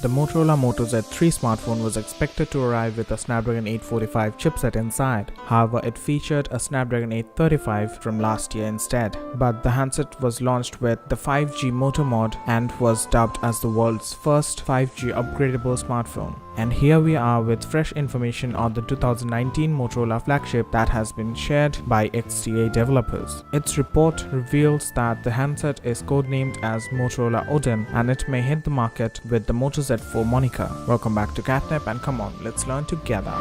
The Motorola Moto Z3 smartphone was expected to arrive with a Snapdragon 845 chipset inside. However, it featured a Snapdragon 835 from last year instead. But the handset was launched with the 5G Moto mod and was dubbed as the world's first 5G upgradable smartphone. And here we are with fresh information on the 2019 Motorola flagship that has been shared by XDA developers. Its report reveals that the handset is codenamed as Motorola Odin and it may hit the market with the Moto Z4 moniker. Welcome back to QatNip, and come on, let's learn together.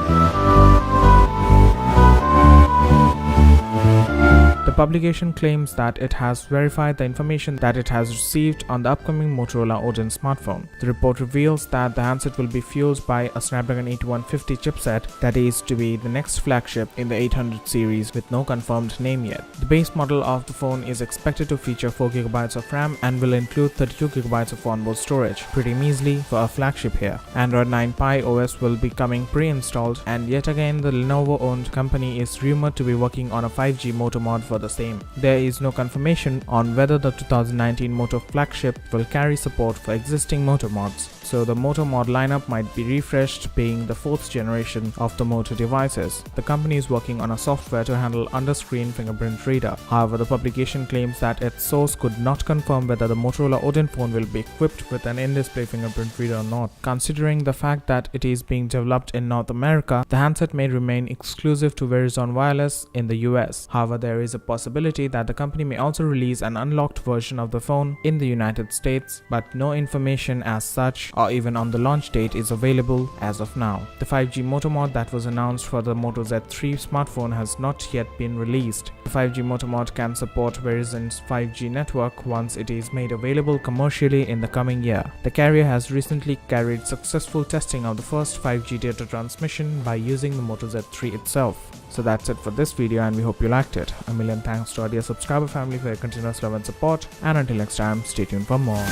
The publication claims that it has verified the information that it has received on the upcoming Motorola Odin smartphone. The report reveals that the handset will be fueled by a Snapdragon 8150 chipset that is to be the next flagship in the 800 series with no confirmed name yet. The base model of the phone is expected to feature 4GB of RAM and will include 32GB of onboard storage, pretty measly for a flagship here. Android 9 Pie OS will be coming pre-installed, and yet again the Lenovo-owned company is rumored to be working on a 5G Moto mod for the same. There is no confirmation on whether the 2019 Moto flagship will carry support for existing Moto mods, so the Moto mod lineup might be refreshed, being the 4th generation of the Moto devices. The company is working on a software to handle under-screen fingerprint reader. However, the publication claims that its source could not confirm whether the Motorola Odin phone will be equipped with an in-display fingerprint reader or not. Considering the fact that it is being developed in North America, the handset may remain exclusive to Verizon Wireless in the US. However, there is a possibility that the company may also release an unlocked version of the phone in the United States, but no information as such or even on the launch date is available as of now. The 5G Moto mod that was announced for the Moto Z3 smartphone has not yet been released. The 5G Moto mod can support Verizon's 5G network once it is made available commercially in the coming year. The carrier has recently carried successful testing of the first 5G data transmission by using the Moto Z3 itself. So that's it for this video, and we hope you liked it. A million thanks to our dear subscriber family for your continuous love and support, and until next time, stay tuned for more.